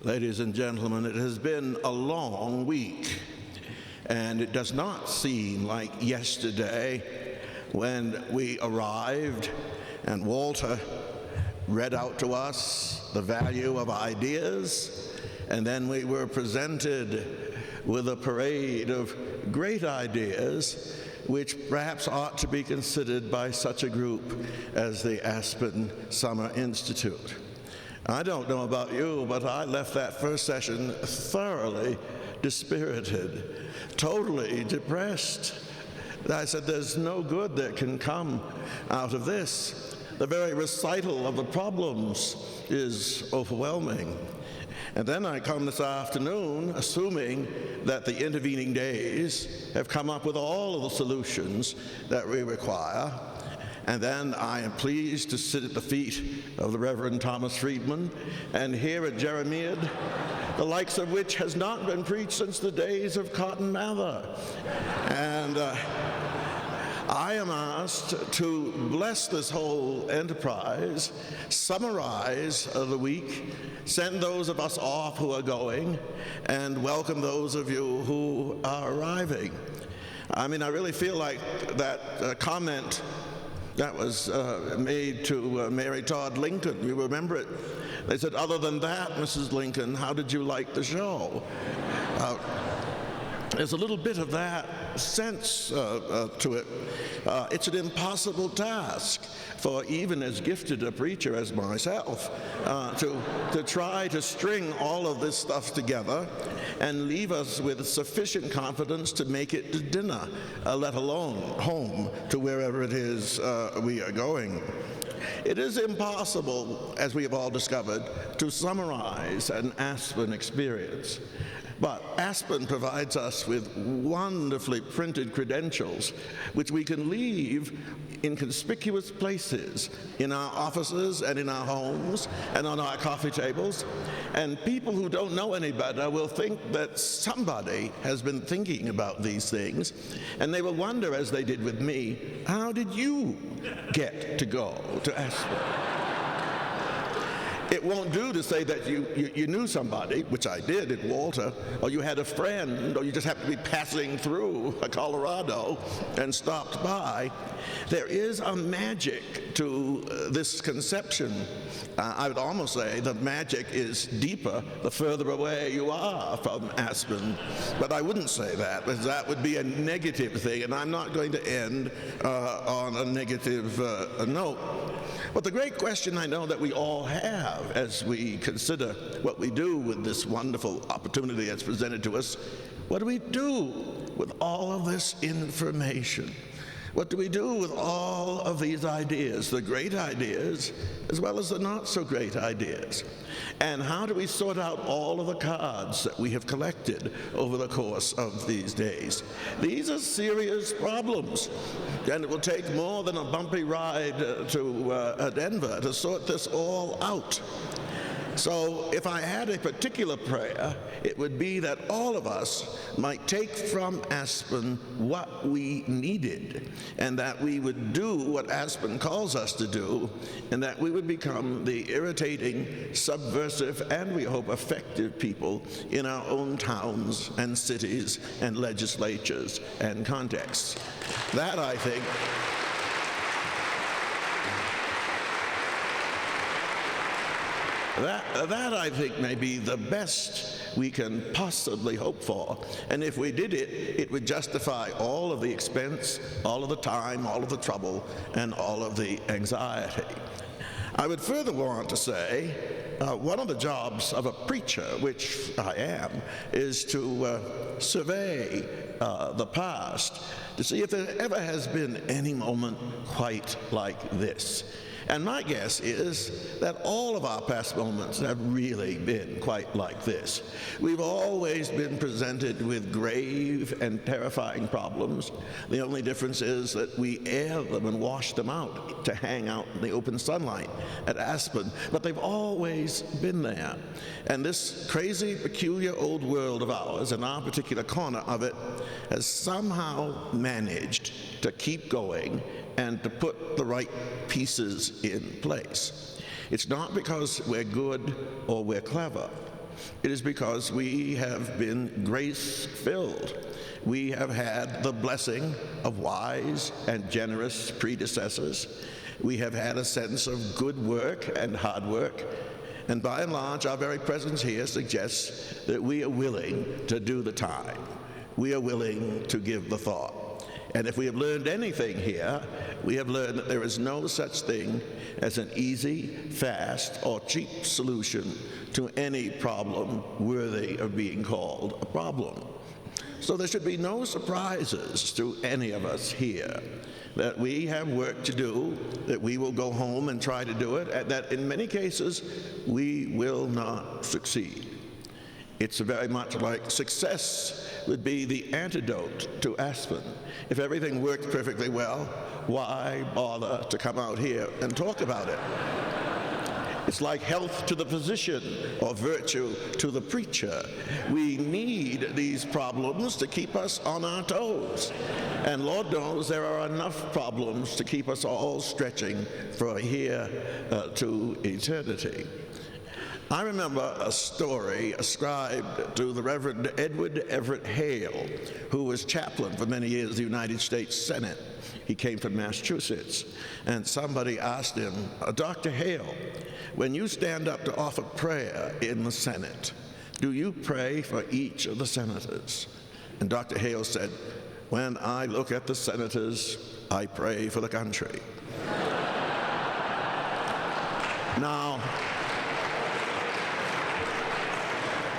Ladies and gentlemen, it has been a long week, and it does not seem like yesterday when we arrived and Walter read out to us the value of ideas, and then we were presented with a parade of great ideas which perhaps ought to be considered by such a group as the Aspen Institute. I don't know about you, but I left that first session thoroughly dispirited, totally depressed. I said, there's no good that can come out of this. The very recital of the problems is overwhelming. And then I come this afternoon assuming that the intervening days have come up with all of the solutions that we require. And then I am pleased to sit at the feet of the Reverend Thomas Friedman and hear a Jeremiad, the likes of which has not been preached since the days of Cotton Mather. And I am asked to bless this whole enterprise, summarize the week, send those of us off who are going, and welcome those of you who are arriving. I mean, I really feel like that comment that was made to Mary Todd Lincoln. You remember it? They said, other than that, Mrs. Lincoln, how did you like the show? There's a little bit of that sense to it. It's an impossible task for even as gifted a preacher as myself to try to string all of this stuff together and leave us with sufficient confidence to make it to dinner, let alone home to wherever it is we are going. It is impossible, as we have all discovered, to summarize an Aspen experience. But Aspen provides us with wonderfully printed credentials, which we can leave in conspicuous places, in our offices and in our homes and on our coffee tables. And people who don't know any better will think that somebody has been thinking about these things, and they will wonder, as they did with me, how did you get to go to Aspen? It won't do to say that you knew somebody, which I did at Walter, or you had a friend, or you just happened to be passing through Colorado and stopped by. There is a magic to this conception. I would almost say the magic is deeper the further away you are from Aspen. But I wouldn't say that, because that would be a negative thing, and I'm not going to end on a negative note. But the great question I know that we all have as we consider what we do with this wonderful opportunity that's presented to us, what do we do with all of this information? What do we do with all of these ideas, the great ideas as well as the not so great ideas? And how do we sort out all of the cards that we have collected over the course of these days? These are serious problems, and it will take more than a bumpy ride to Denver to sort this all out. So if I had a particular prayer, it would be that all of us might take from Aspen what we needed, and that we would do what Aspen calls us to do, and that we would become the irritating, subversive, and we hope effective people in our own towns and cities and legislatures and contexts. That, I think, That, I think, may be the best we can possibly hope for. And if we did it, it would justify all of the expense, all of the time, all of the trouble, and all of the anxiety. I would further want to say, one of the jobs of a preacher, which I am, is to survey the past to see if there ever has been any moment quite like this. And my guess is that all of our past moments have really been quite like this. We've always been presented with grave and terrifying problems. The only difference is that we air them and wash them out to hang out in the open sunlight at Aspen. But they've always been there. And this crazy, peculiar old world of ours, and our particular corner of it, has somehow managed to keep going and to put the right pieces in place. It's not because we're good or we're clever. It is because we have been grace-filled. We have had the blessing of wise and generous predecessors. We have had a sense of good work and hard work. And by and large, our very presence here suggests that we are willing to do the time. We are willing to give the thought. And if we have learned anything here, we have learned that there is no such thing as an easy, fast, or cheap solution to any problem worthy of being called a problem. So there should be no surprises to any of us here that we have work to do, that we will go home and try to do it, and that in many cases we will not succeed. It's very much like success would be the antidote to Aspen. If everything worked perfectly well, why bother to come out here and talk about it? It's like health to the physician or virtue to the preacher. We need these problems to keep us on our toes. And Lord knows there are enough problems to keep us all stretching from here to eternity. I remember a story ascribed to the Reverend Edward Everett Hale, who was chaplain for many years of the United States Senate. He came from Massachusetts, and somebody asked him, Dr. Hale, when you stand up to offer prayer in the Senate, do you pray for each of the senators? And Dr. Hale said, when I look at the senators, I pray for the country. Now,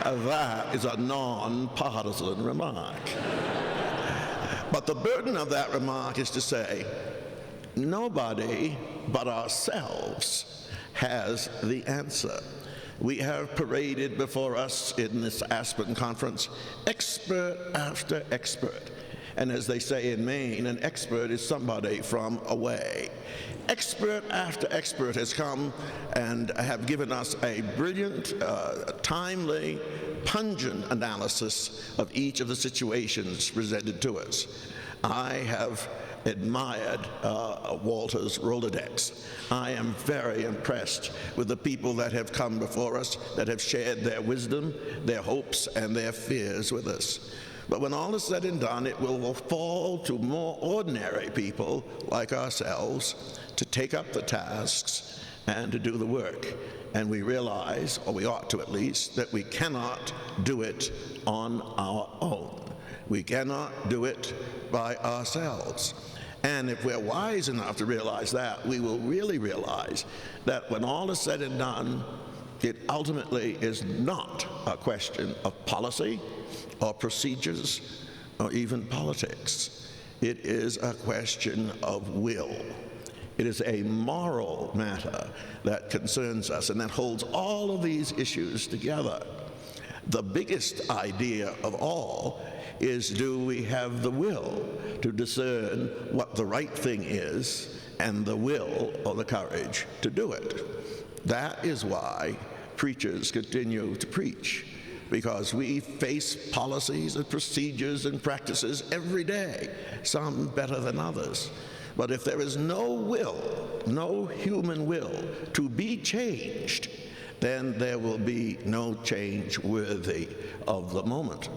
that is a non-partisan remark. But the burden of that remark is to say, nobody but ourselves has the answer. We have paraded before us in this Aspen conference expert after expert. And as they say in Maine, an expert is somebody from away. Expert after expert has come and have given us a brilliant, timely, pungent analysis of each of the situations presented to us. I have admired Walter's Rolodex. I am very impressed with the people that have come before us, that have shared their wisdom, their hopes, and their fears with us. But when all is said and done, it will fall to more ordinary people like ourselves to take up the tasks and to do the work. And we realize, or we ought to at least, that we cannot do it on our own. We cannot do it by ourselves. And if we're wise enough to realize that, we will really realize that when all is said and done, it ultimately is not a question of policy or procedures or even politics. It is a question of will. It is a moral matter that concerns us and that holds all of these issues together. The biggest idea of all is, do we have the will to discern what the right thing is and the will or the courage to do it? That is why preachers continue to preach, because we face policies and procedures and practices every day, some better than others. But if there is no will, no human will to be changed, then there will be no change worthy of the moment.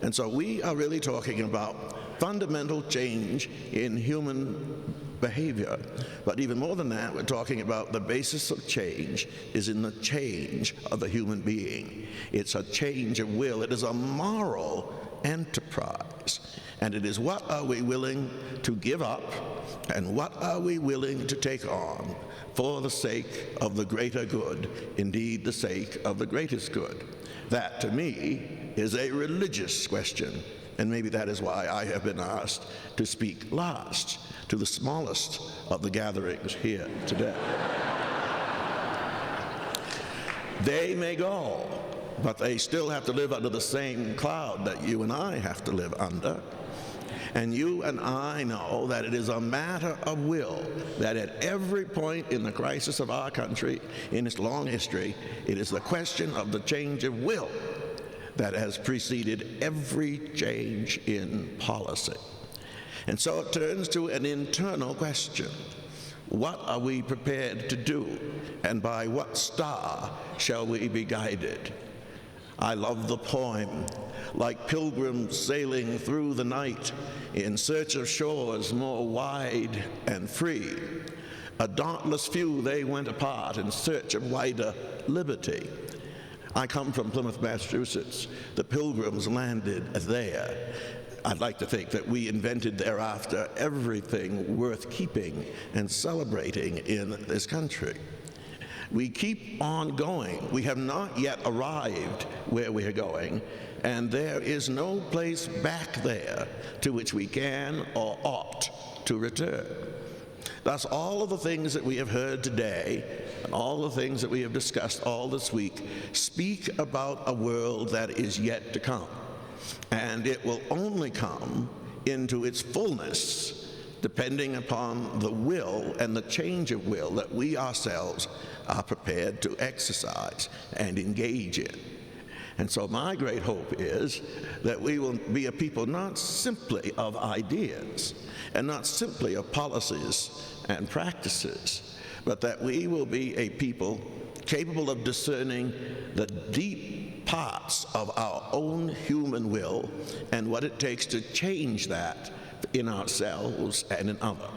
And so we are really talking about fundamental change in human behavior. But even more than that, we're talking about the basis of change is in the change of the human being. It's a change of will. It is a moral enterprise. And it is, what are we willing to give up and what are we willing to take on for the sake of the greater good, indeed the sake of the greatest good? That, to me, is a religious question. And maybe that is why I have been asked to speak last to the smallest of the gatherings here today. They may go, but they still have to live under the same cloud that you and I have to live under. And you and I know that it is a matter of will, that at every point in the crisis of our country, in its long history, it is the question of the change of will that has preceded every change in policy. And so it turns to an internal question. What are we prepared to do, and by what star shall we be guided? I love the poem, like pilgrims sailing through the night in search of shores more wide and free. A dauntless few, they went apart in search of wider liberty. I come from Plymouth, Massachusetts. The Pilgrims landed there. I'd like to think that we invented thereafter everything worth keeping and celebrating in this country. We keep on going. We have not yet arrived where we are going, and there is no place back there to which we can or ought to return. Thus, all of the things that we have heard today, and all the things that we have discussed all this week, speak about a world that is yet to come. And it will only come into its fullness depending upon the will and the change of will that we ourselves are prepared to exercise and engage in. And so my great hope is that we will be a people not simply of ideas and not simply of policies and practices, but that we will be a people capable of discerning the deep parts of our own human will and what it takes to change that in ourselves and in others.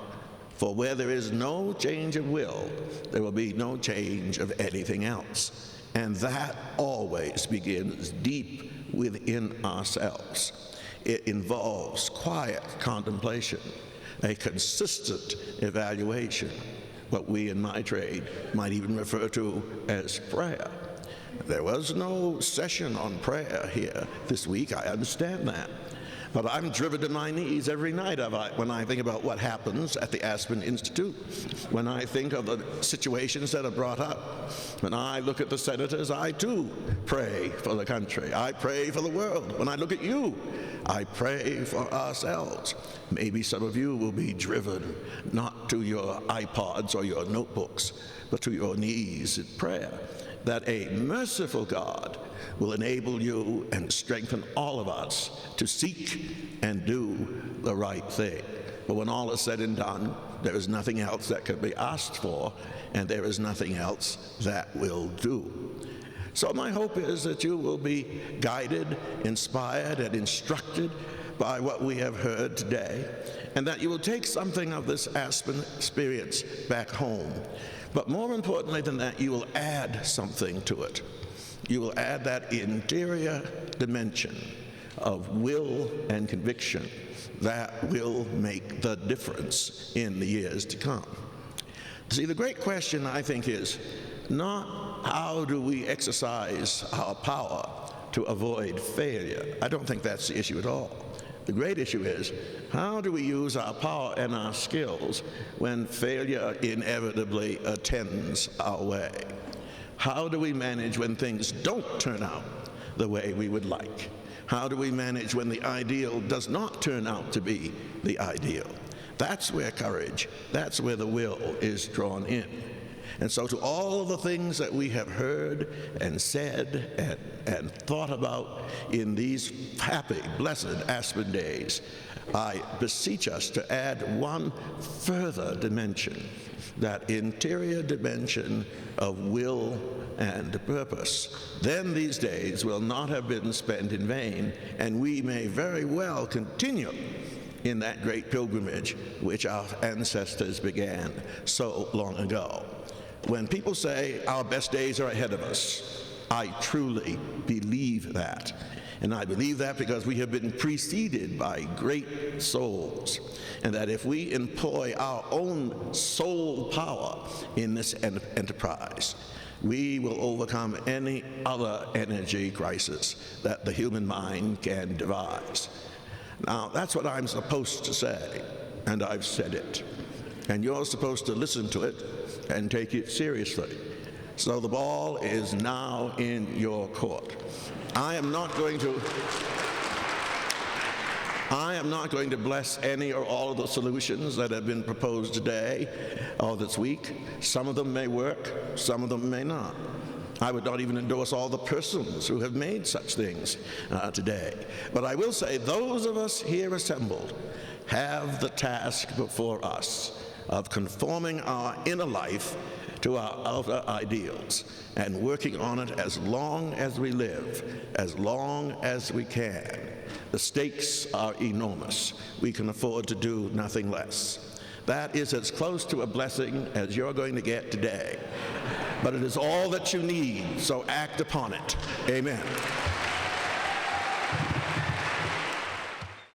For where there is no change of will, there will be no change of anything else. And that always begins deep within ourselves. It involves quiet contemplation, a consistent evaluation, what we in my trade might even refer to as prayer. There was no session on prayer here this week, I understand that. But I'm driven to my knees every night when I think about what happens at the Aspen Institute, when I think of the situations that are brought up. When I look at the senators, I too pray for the country. I pray for the world. When I look at you, I pray for ourselves. Maybe some of you will be driven not to your iPods or your notebooks, but to your knees in prayer, that a merciful God will enable you and strengthen all of us to seek and do the right thing. But when all is said and done, there is nothing else that can be asked for, and there is nothing else that will do. So my hope is that you will be guided, inspired, and instructed by what we have heard today, and that you will take something of this Aspen experience back home. But more importantly than that, you will add something to it. You will add that interior dimension of will and conviction that will make the difference in the years to come. See, the great question, I think, is not how do we exercise our power to avoid failure. I don't think that's the issue at all. The great issue is, how do we use our power and our skills when failure inevitably attends our way? How do we manage when things don't turn out the way we would like? How do we manage when the ideal does not turn out to be the ideal? That's where courage, that's where the will is drawn in. And so to all of the things that we have heard and said and thought about in these happy, blessed Aspen days, I beseech us to add one further dimension, that interior dimension of will and purpose. Then these days will not have been spent in vain, and we may very well continue in that great pilgrimage which our ancestors began so long ago. When people say our best days are ahead of us, I truly believe that. And I believe that because we have been preceded by great souls, and that if we employ our own soul power in this enterprise, we will overcome any other energy crisis that the human mind can devise. Now, that's what I'm supposed to say, and I've said it. And you're supposed to listen to it and take it seriously. So the ball is now in your court. I am not going to bless any or all of the solutions that have been proposed today or this week. Some of them may work, some of them may not. I would not even endorse all the persons who have made such things today. But I will say those of us here assembled have the task before us of conforming our inner life to our outer ideals and working on it as long as we live, as long as we can. The stakes are enormous. We can afford to do nothing less. That is as close to a blessing as you're going to get today. But it is all that you need, so act upon it. Amen.